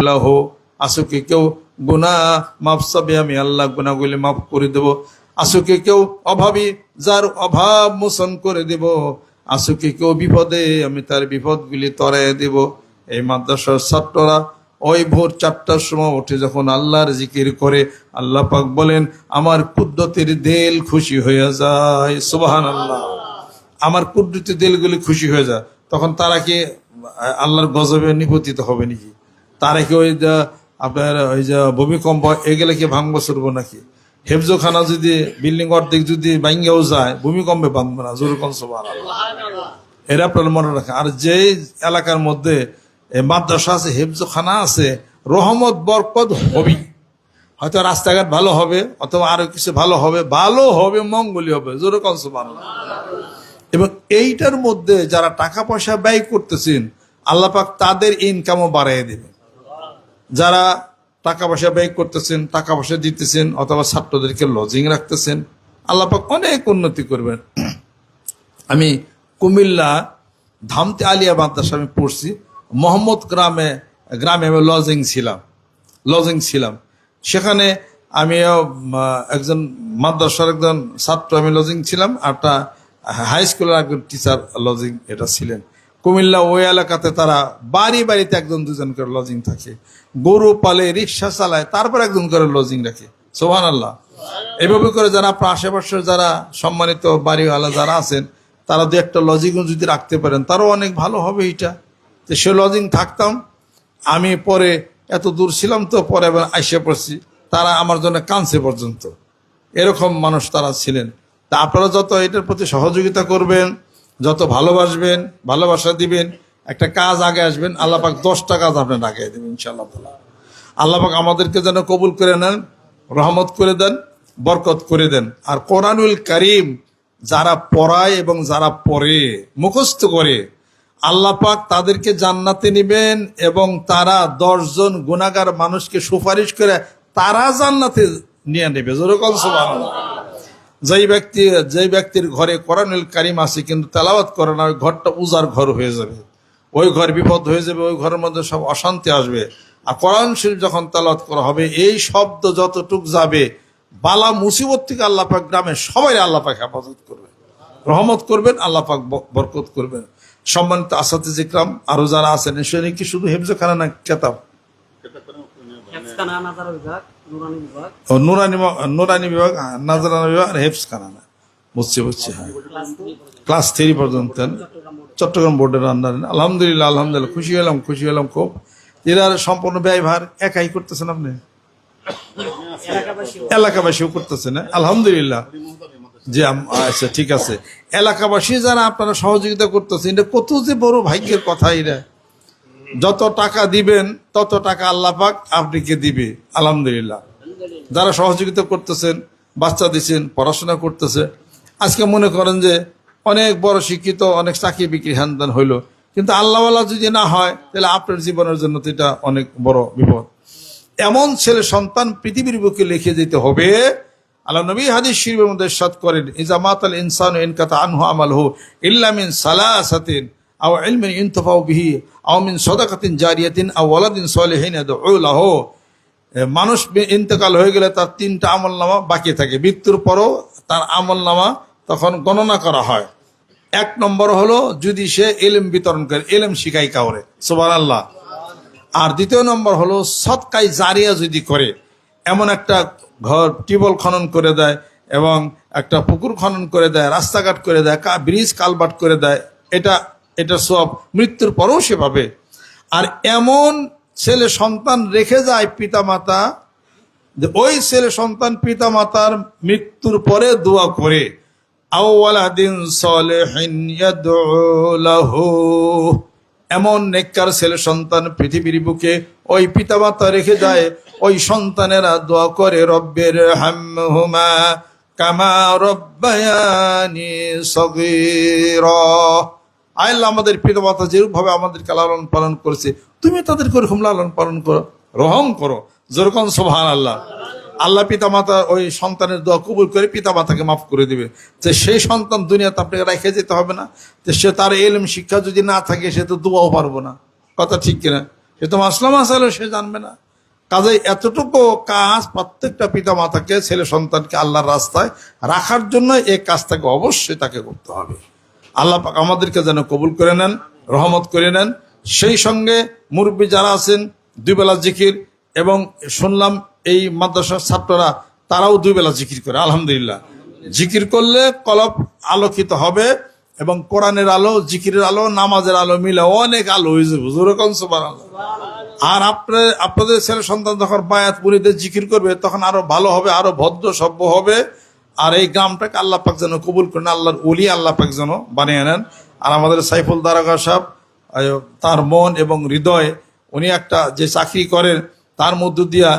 লাহু, আসুকে কেউ গুনাহ মাফ চাবে, আমি আল্লাহ গুনাহগুলি মাফ করে দেব। আসুকে কেউ অভাবী, যার অভাব মোচন করে দেব। আসুকে কেউ বিপদে, আমি তার বিপদগুলি তরাই দেব। এই মাদ্রাসার ছাত্ররা ওই ভোর 4টার সময় উঠে যখন আল্লাহর জিকির করে, আল্লাহ পাক বলেন আমার কুদরতের দিল খুশি হয়ে যায়। সুবহানাল্লাহ। আমার কুদরতের দিলগুলি খুশি হয়ে যায়। তখন তারা কি আল্লাহর গজবে নিপতিত হবে নাকি? তারা কি ওই যে আপনার ওই যে ভূমিকম্প এগুলো কি ভাঙবো চুরবো নাকি? হেফজোখানা যদি বিল্ডিং অর্ধেক যদি ভাঙ্গেও যায়, ভূমিকম্পে ভাঙবে না। জোরে কোন সুবহানাল্লাহ। এরা আপনার মনে রাখে। আর যে এলাকার মধ্যে মাদ্রাসা আছে, হেফজোখানা আছে, রহমত বরকত হবেই। হয়তো রাস্তাঘাট ভালো হবে, অথবা আরো কিছু ভালো হবে, মঙ্গলই হবে। জোরে কোন সুবহানাল্লাহ। এবং এইটার মধ্যে যারা টাকা পয়সা ব্যয় করতেছেন, আল্লাহ পাক তাদের ইনকামও বাড়াই দেবে। যারা টাকা পয়সা ব্যয় করতেছেন, টাকা পয়সা দিতেছেন, অথবা ছাত্রদেরকে লজিং রাখতেছেন, আল্লাহ পাক অনেক উন্নতি করবেন। আমি কুমিল্লা ধামতে আলিয়া মাদ্রাসা আমি পড়ছি। মোহাম্মদ গ্রামে আমি লজিং ছিলাম। সেখানে আমি একজন মাদ্রাসার একজন ছাত্র, আমি লজিং ছিলাম। একটা হাই স্কুলের একজন টিচার লজিং এটা ছিলেন। কুমিল্লা ওই এলাকাতে তারা বাড়িতে একজন দুজন করে লজিং থাকে। গরু পালে, রিক্সা চালায়, তারপর একজন করে লজিং রাখে। সুবহানাল্লাহ। এভাবে করে যারা আপনার আশেপাশের যারা সম্মানিত বাড়িওয়ালা যারা আছেন, তারা দু একটা লজিংও যদি রাখতে পারেন, তারও অনেক ভালো হবে। এইটা তো সে লজিং থাকতাম আমি। পরে এত দূর ছিলাম তো, পরে আবার আইসা পড়ছি। তারা আমার জন্য কাঁদছে পর্যন্ত, এরকম মানুষ তারা ছিলেন। তা আপনারা যত এটার প্রতি সহযোগিতা করবেন, যত ভালোবাসবেন, ভালোবাসা দিবেন, একটা কাজ আগে আসবেন, আল্লাহ পাক 10টা কাজ আপনার আগে দেবেন ইনশাআল্লাহ। আল্লাহ পাক আমাদেরকে যেন কবুল করে নেন, রহমত করে দেন, বরকত করে দেন। আর কোরআনুল কারীম যারা পড়ায় এবং যারা পড়ে মুখস্থ করে, আল্লাহ পাক তাদেরকে জান্নাতে নেবেন। এবং তারা 10 জন গুনাহগার মানুষকে সুপারিশ করে তারা জান্নাতে নিয়ে নেবে। জোরে বলেন সুবহানাল্লাহ। যেই ব্যক্তির ঘরে কোরআনুল কারীম আছে কিন্তু তেলাওয়াত করে না, ওই ঘরটা উজাড় ঘর হয়ে যাবে, ওই ঘর বিপদ হয়ে যাবে, ওই ঘরের মধ্যে সব অশান্তি আসবে। আর কোরআন শরীফ যখন তেলাওয়াত করা হবে, এই শব্দ যতটুক যাবে, বালা মুসিবত থেকে আল্লাহ পাক গ্রামে সবাই আল্লাহ পাক হেফাজত করবে, রহমত করবেন, আল্লাহ পাক বরকত করবেন। সম্মানিত আসাতিজ ইকরাম আরো যারা আছেন, সেখানে কি শুধু হেফজখানা না কেতাব? নুরানি বিভাগ, নাজরানা বিভাগ, আর হেফজখানা না। বুঝছি। হ্যাঁ, ক্লাস 3 পর্যন্ত চট্টগ্রাম বোর্ডের আন্ডারে। আলহামদুলিল্লাহ খুশি হলাম খুব। এরা সম্পূর্ণ ব্যয়ভার একাই করতেছেন আপনি? এলাকাবাসীও করতেছেন? আলহামদুলিল্লাহ। জি আচ্ছা, ঠিক আছে। এলাকাবাসী যারা আপনারা সহযোগিতা করতেছেন, এটা কত যে বড় ভাগ্যের কথা। এরা যত টাকা দিবেন তত টাকা আল্লাহ পাক আপনাকে দিবে। আলহামদুলিল্লাহ। যারা সহযোগিতা করতেছেন, বাচ্চা দিচ্ছেন, পড়াশোনা করতেছে, আজকে মনে করেন যে অনেক বড় শিক্ষিত, অনেক চাকরি বিক্রি হ্যানদান হইলো, কিন্তু আল্লাহওয়ালা যদি না হয়, তাহলে আপনার জীবনের জন্য তো এটা অনেক বড় বিপদ। এমন ছেলে সন্তান পৃথিবীর বুকে লিখে যেতে হবে। আল্লাহ নবী হাদিস শরীফের মধ্যে ইরশাদ করেন, ইজা মাতাল ইনসানু ইনকাতা আনহু আমালহু ইল্লা মিন সালাসাতিন আও ইলমিন ইনতাফাউ বিহি আও মিন সাদাকাতিন জারিয়াতিন আও ওয়ালাদিন সালিহিন ইয়াদউ লাহু। মানুষ ইন্তেকাল হয়ে গেলে তার 3টা আমলনামা বাকি থাকে। মৃত্যুর পরও তার আমলনামা তখন গণনা করা হয়। 1 নম্বর হলো যদি সে ইলম বিতরণ করে, ইলম শিখায় কাউরে। সুবহানাল্লাহ। আর 2 নম্বর হলো সদকায়ে জারিয়া যদি করে, এমন একটা ঘর টিউবওয়েল খনন করে দেয়, এবং একটা পুকুর খনন করে দেয়, রাস্তাঘাট করে দেয়, ব্রিজ কালভার্ট করে দেয়, এটা সব মৃত্যুর পরেও সে পাবে। আর এমন ছেলে সন্তান রেখে যায় পিতামাতা, যে ওই ছেলে সন্তান পিতামাতার মৃত্যুর পরে দোয়া করে, আও ওয়ালাদিন সালিহিন ইয়াদউ লাহু। এমন নেককার ছেলে সন্তান পৃথিবীর বুকে ওই পিতামাতা রেখে যায়, ওই সন্তানেরা দোয়া করে, রব্বির হামহুমা কামা রব্বায়ানি সগীরা। আল্লাহ, আমাদের পিতামাতা যেরূপভাবে আমাদেরকে লালন পালন করেছে, তুমি তাদেরকে ওরকম লালন পালন করো, রহম করো। যেরকম সুবহানাল্লাহ। আল্লাহ পিতামাতা ওই সন্তানের দোয়া কবুল করে পিতামাতাকে মাফ করে দিবে। যে সেই সন্তান দুনিয়াতে আপনাকে রেখে যেতে হবে না, যে সে তার ইলম শিক্ষা যদি না থাকে, সে তো দোয়াও পারবো না। কথা ঠিক কিনা? সে তো মাসলা মাসাইল সে জানবে না। কাজেই এতটুকু কাজ প্রত্যেকটা পিতা মাতাকে ছেলে সন্তানকে আল্লাহর রাস্তায় রাখার জন্য এই কাজটাকে অবশ্যই তাকে করতে হবে। আল্লাহ পাক আমাদেরকে যেন কবুল করে নেন, রহমত করে নেন। সেই সঙ্গে মুরব্বী যারা আছেন 2 বেলা জিকির, এবং শুনলাম এই মাদ্রাসার ছাত্ররা তারাও 2 বেলা জিকির করে। আলহামদুলিল্লাহ, জিকির করলে কলব আলোকিত হবে এবং কোরআনের আলো, জিকিরের আলো, নামাজের আলো মিলে অনেক আলো হয়ে যাবে। যেরকম সুবহানাল্লাহ। আর আপনাদের ছেলে সন্তান যখন বায়াত মুরিদে জিকির করবে তখন আরো ভালো হবে, আরো ভদ্র সভ্য হবে। আর এই গ্রামটাকে আল্লাহ পাক যেন কবুল করেন, আল্লাহর ওলি আল্লাহ পাক যেন বানিয়ে নেন। আর আমাদের সাইফুল দারোগা সাহেব, তার মন এবং হৃদয়, উনি একটা যে চাকরি করেন তার মধ্য দিয়া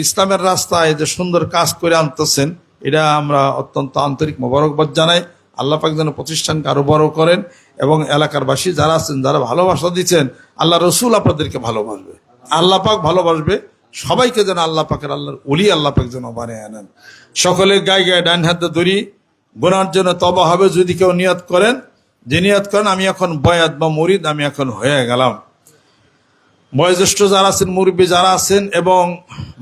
ইসলামের রাস্তায় যে সুন্দর কাজ করে আনতেছেন, এটা আমরা অত্যন্ত আন্তরিক মোবারকবাদ জানাই। আল্লাহ পাক যেন প্রতিষ্ঠানকে আরো বড় করেন এবং এলাকার বাসী যারা আছেন, যারা ভালোবাসা দিচ্ছেন, আল্লাহ রসুল আপনাদেরকে ভালোবাসবে, আল্লাহ পাক ভালোবাসবে সবাইকে, যেন আল্লাহ পাকের আল্লাহর ওলি আল্লাহ পাক যেন বানিয়ে আনেন। সকলে গায়ে গায়ে ডান হাতে ধরি, গুনার জন্য তওবা হবে যদি কেউ নিয়ত করেন, যে নিয়ত করেন আমি এখন বয়াত বা মুরিদ, আমি এখন হয়ে গেলাম। বয়োজ্যেষ্ঠ যারা আছেন, মুরব্বী যারা আছেন এবং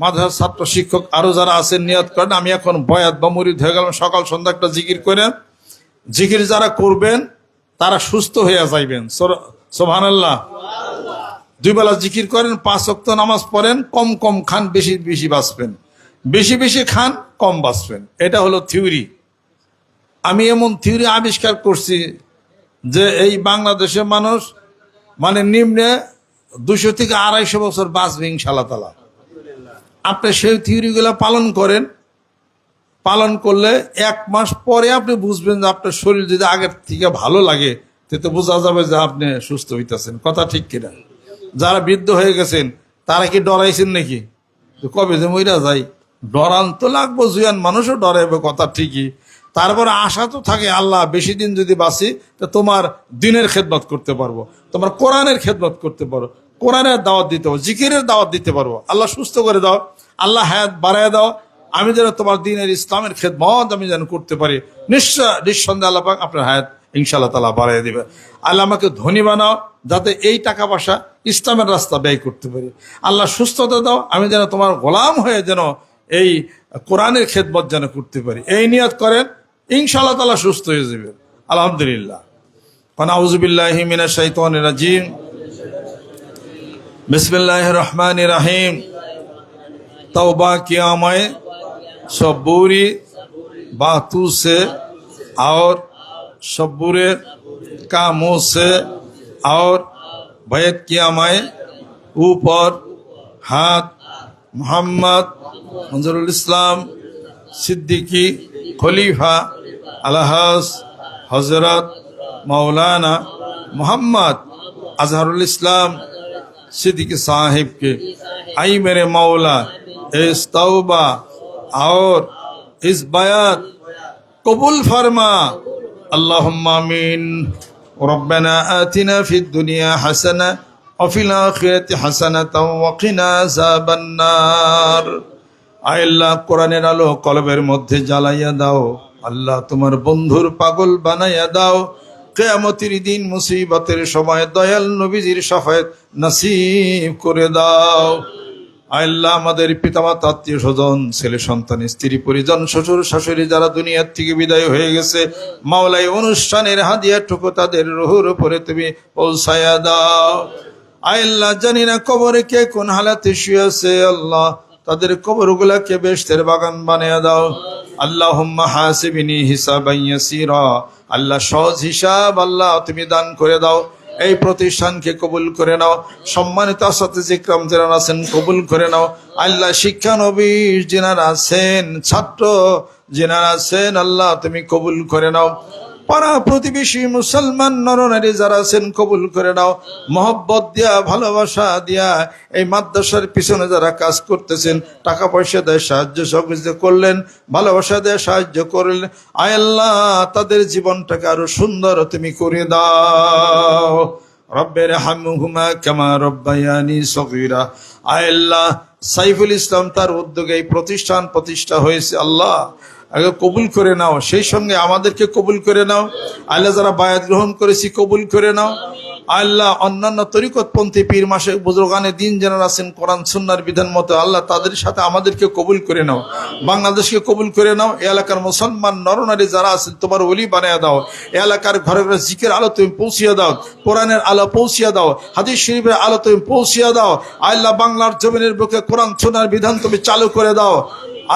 মাদ্রাসার ছাত্র শিক্ষক আরো যারা আছেন, নিয়ত করেন আমি এখন বয়াত বা মুরিদ হয়ে গেলাম। সকাল সন্ধ্যা একটা জিকির করেন। জিকির যারা করবেন তারা সুস্থ হয়ে যাইবেন। সুবহানাল্লাহ। 2 বেলা জিকির করেন, 5 ওয়াক্ত নামাজ পড়েন, কম কম খান, বেশি বেশি বাঁচবেন, বেশি বেশি খান, কম বাঁচবেন। এটা হলো থিওরি। আমি এমন থিওরি আবিষ্কার করছি যে এই বাংলাদেশের মানুষ মানে নিম্নে 200 থেকে 250 বছর বাঁচবে ইনশাআল্লাহ তাআলা। আপনি সেই থিওরিগুলো পালন করেন, পালন করলে 1 মাস পরে আপনি বুঝবেন যে আপনার শরীর যদি আগের থেকে ভালো লাগে, তো বোঝা যাবে যে আপনি সুস্থ হইতেছেন। কথা ঠিক কিনা? যারা বৃদ্ধ হয়ে গেছেন তারা কি ডরাইছেন নাকি কবে যে মইরা যাই? ডরান তো লাগবো, জুয়ান মানুষও ডরাইবে, কথা ঠিকই। তারপরে আশা তো থাকে আল্লাহ বেশি দিন যদি বাঁচি তো তোমার দিনের খেদমত করতে পারবো, তোমার কোরআনের খেদমত করতে পারো, কোরআনের দাওয়াত দিতে পারবো, জিকিরের দাওয়াত দিতে পারবো। আল্লাহ সুস্থ করে দাও, আল্লাহ হায়াত বাড়ায় দাও, আমি যেন তোমার দিনের ইসলামের খেদমত আমি যেন করতে পারি। নিঃসন্দেহে আল্লাহ পাক আপনার হায়াত ইনশাআল্লাহ তাআলা বাড়ায় দিবে। আল্লাহ আমাকে ধনী বানাও যাতে এই টাকা পয়সা ইসলামের রাস্তা ব্যয় করতে পারি। আল্লাহ সুস্থতা দাও, আমি যেন তোমার গোলাম হয়ে যেন এই কোরআনের খেদমত যেন করতে পারি। এই নিয়ত করেন, ইনশাআল্লাহ তাআলা সুস্থ হয়ে যাবেন। আলহামদুলিল্লাহ। আউযু বিল্লাহি মিনাশ শাইতানির রাজিম। बिस्मिल्लाहिर रहमानिर रहीम। तौबा किया मैं सब बुरी बातों से और सब बुरे कामों से, और बैत किया मैं ऊपर हाथ मोहम्मद मंजरुल इस्लाम सिद्दीकी खलीफा अलहज हजरत मौलाना मोहम्मद अजहरुल इस्लाम सिद्दीकी साहिब के। आई मेरे मौला इस तौबा और इस बयात कबूल फरमा। अल्लाहुम्मा आमीन। रब्बना आतिना फिद दुनिया हसना व फिल आखिरति हसनातान व किना अज़ाबान नार। आय अल्लाह কোরআনের আলো কলবের মধ্যে জ্বালাইয়া দাও। আল্লাহ তোমার বন্ধুর পাগল বানাইয়া দাও। কিয়ামতের দিন মুসিবতের সময় দয়াল নবীজির শাফায়াত নসিব করে দাও। আল্লাহ আমাদের পিতামাতা, আত্মীয় স্বজন, ছেলে সন্তান, স্ত্রী পরিজন, শ্বশুর শাশুড়ি যারা দুনিয়ার থেকে বিদায় হয়ে গেছে, মাওলাই অনুষ্ঠানের হাদিয়াটুকু তাদের রুহের উপরে তুমি পৌঁছায়া দাও। আল্লাহ জানি না কবরে কে কোন হালাতে শুয়ে আছে, আল্লাহ তাদের কবরগুলোকে বেহেশতের বাগান বানিয়ে দাও। আল্লাহুম্মা হাসিবিনি হিসাবান ইয়াসীরা। আল্লাহ সহজ হিসাব আল্লাহ তুমি দান করে দাও। এই প্রতিষ্ঠানকে কবুল করে নাও। সম্মানিত আসাতে ইকরাম যারা আছেন কবুল করে নাও। আল্লাহ শিক্ষানবিশ যিনারা আছেন, ছাত্র যিনারা আছেন, আল্লাহ তুমি কবুল করে নাও। পাড়া প্রতিবেশী মুসলমান নরনারী যারা আছেন কবুল করে নাও। মহব্বত দিয়া, ভালোবাসা দিয়া এই মাদ্রাসার পিছনে যারা কাজ করতেছেন, টাকা পয়সা দিয়ে সাহায্য সহযোগিতা করলেন, ভালোবাসা দিয়ে সাহায্য করলেন, আয় আল্লাহ তাদের জীবনটাকে আরো সুন্দর তুমি করে দাও। রব্বের হামহুমা কামা রব্বায়ানি সগীরা। আয় আল্লাহ সাইফুল ইসলাম তার উদ্যোগে এই প্রতিষ্ঠান প্রতিষ্ঠা হয়েছে, আল্লাহ আগে কবুল করে নাও। সেই সঙ্গে আমাদেরকে কবুল করে নাও। আল্লাহ যারা বায়াত গ্রহণ করেছি কবুল করে নাও। আল্লাহ অন্যান্য তরিকতপন্থী পীর মাসে বুজুর্গানে দিন যারা আছেন কোরআন সুন্নাহর বিধান মতো আল্লাহ তাদের সাথে আমাদেরকে কবুল করে নাও, বাংলাদেশকে কবুল করে নাও। এই এলাকার মুসলমান নরনারী যারা আছেন তোমার ওলি বানায় দাও। এই এলাকার ঘরে ঘরে জিকের আলো তুমি পৌঁছিয়ে দাও, কোরআনের আলো পৌঁছিয়ে দাও, হাদিস শরীফের আলো তুমি পৌঁছিয়ে দাও। আল্লাহ বাংলার জমিনের বুকে কোরআন সুন্নাহর বিধান তুমি চালু করে দাও।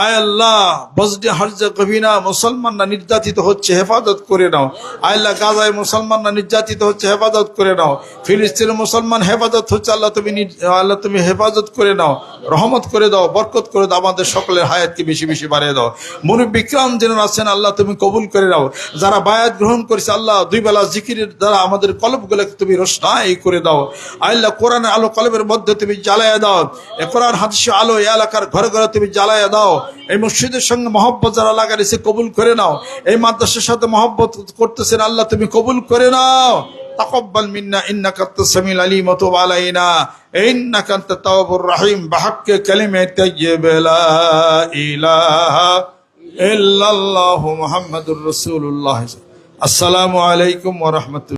আয় আল্লাহ বজডে হারজে কবিনা মুসলমানরা নির্যাতিত হচ্ছে, হেফাজত করে নাও। আল্লাহ গাজায় মুসলমানরা নির্যাতিত হচ্ছে, হেফাজত করে নাও। ফিলিস্তিনের মুসলমান হেফাজত হচ্ছে, আল্লাহ তুমি হেফাজত করে নাও, রহমত করে দাও, বরকত করে দাও। আমাদের সকলের হায়াতকে বেশি বেশি বাড়িয়ে দাও। মুরব্বী কিরাম যিনি আছেন আল্লাহ তুমি কবুল করে নাও। যারা বায়াত গ্রহণ করেছে আল্লাহ দুই বেলা জিকিরের দ্বারা আমাদের কলবগুলোকে তুমি রোশনাই করে দাও। আল্লাহ কোরআনের আলো কলবের মধ্যে তুমি জ্বালাইয়া দাও। এ কোরআন হাদিসের আলো এই এলাকার ঘরে ঘরে তুমি জ্বালাইয়া দাও। এই মসজিদের সঙ্গে মহব্বত যারা লাগাইছে কবুল করে নাও। এই মাদ্রাসার সাথে মহব্বত করতেছেন আল্লাহ তুমি কবুল করে নাও। তাকাব্বাল মিন্না ইন্নাকা আনতাস সামিউল আলিম ওয়া তুব আলাইনা ইন্নাকা আনতাত তাওয়াবুর রহিম বিহাক্কি কালিমাতি তাইয়্যিবা লা ইলাহা ইল্লাল্লাহু মুহাম্মাদুর রাসূলুল্লাহ। আসসালামু আলাইকুম ওয়া রাহমাতুল্লাহ।